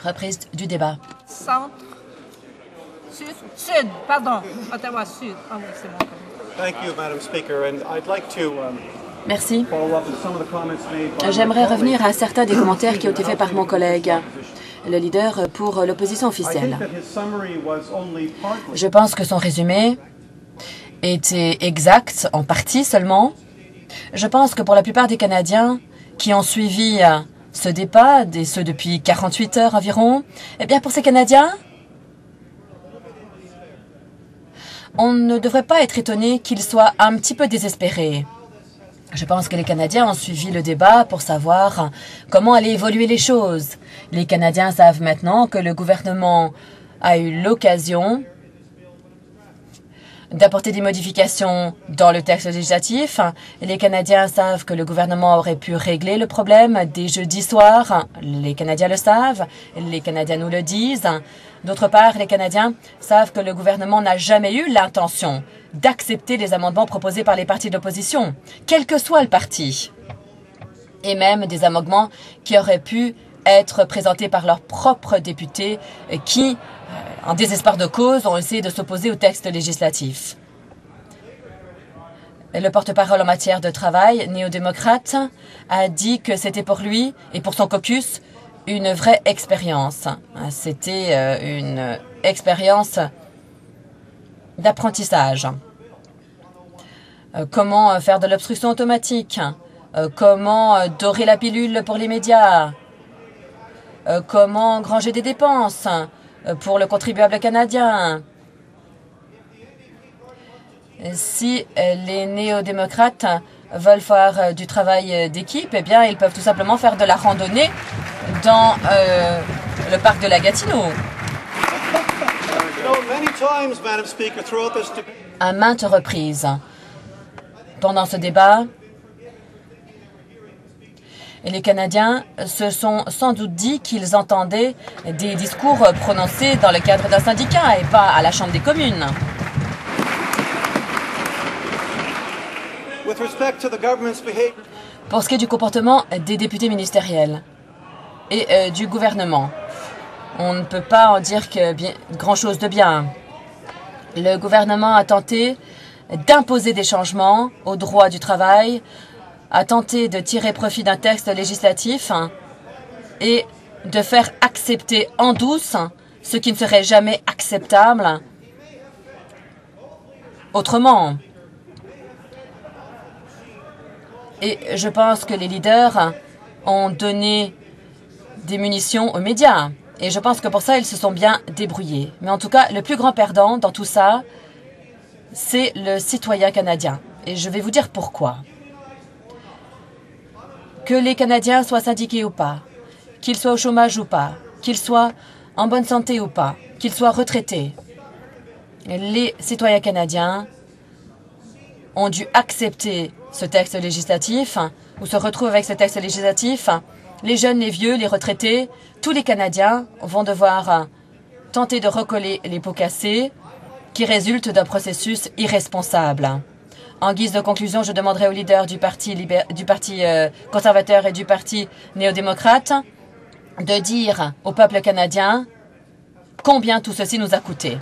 Reprise du débat. Centre, sud, pardon, Ottawa-Sud. Ah oui, c'est bon. Thank you, Madam Speaker, and I'd like to Merci. follow up on some of the comments made by J'aimerais revenir à certains des commentaires qui ont été faits par mon collègue, le leader pour l'opposition I think officielle. that his summary was only partly Je pense que son résumé était exact, en partie seulement. Je pense que pour la plupart des Canadiens qui ont suivi ce débat, et ce depuis 48 heures environ, eh bien pour ces Canadiens, on ne devrait pas être étonné qu'ils soient un petit peu désespérés. Je pense que les Canadiens ont suivi le débat pour savoir comment allaient évoluer les choses. Les Canadiens savent maintenant que le gouvernement a eu l'occasion d'apporter des modifications dans le texte législatif. Les Canadiens savent que le gouvernement aurait pu régler le problème dès jeudi soir. Les Canadiens le savent. Les Canadiens nous le disent. D'autre part, les Canadiens savent que le gouvernement n'a jamais eu l'intention d'accepter les amendements proposés par les partis de l'opposition, quel que soit le parti, et même des amendements qui auraient pu être présentés par leurs propres députés qui, en désespoir de cause, ont essayé de s'opposer au texte législatif. Le porte-parole en matière de travail, néo-démocrate, a dit que c'était pour lui et pour son caucus une vraie expérience. C'était une expérience d'apprentissage. Comment faire de l'obstruction automatique, comment dorer la pilule pour les médias, comment engranger des dépenses pour le contribuable canadien. Si les néo-démocrates veulent faire du travail d'équipe, eh bien, ils peuvent tout simplement faire de la randonnée dans le parc de la Gatineau. many times, Madam Speaker, throughout this debate. À maintes reprises, pendant ce débat, les Canadiens se sont sans doute dit qu'ils entendaient des discours prononcés dans le cadre d'un syndicat et pas à la Chambre des communes. With respect to the government's behavior, Pour ce qui est du comportement des députés ministériels et du gouvernement, on ne peut pas en dire que grand-chose de bien. Le gouvernement a tenté d'imposer des changements au droit du travail, a tenté de tirer profit d'un texte législatif et de faire accepter en douce ce qui ne serait jamais acceptable autrement. Et je pense que les leaders ont donné des munitions aux médias. Et je pense que pour ça, ils se sont bien débrouillés. Mais en tout cas, le plus grand perdant dans tout ça, c'est le citoyen canadien. Et je vais vous dire pourquoi. Que les Canadiens soient syndiqués ou pas, qu'ils soient au chômage ou pas, qu'ils soient en bonne santé ou pas, qu'ils soient retraités, les citoyens canadiens ont dû accepter ce texte législatif ou se retrouvent avec ce texte législatif. Les jeunes, les vieux, les retraités, tous les Canadiens vont devoir tenter de recoller les pots cassés qui résultent d'un processus irresponsable. En guise de conclusion, je demanderai aux leaders du Parti conservateur et du Parti néo-démocrate de dire au peuple canadien combien tout ceci nous a coûté.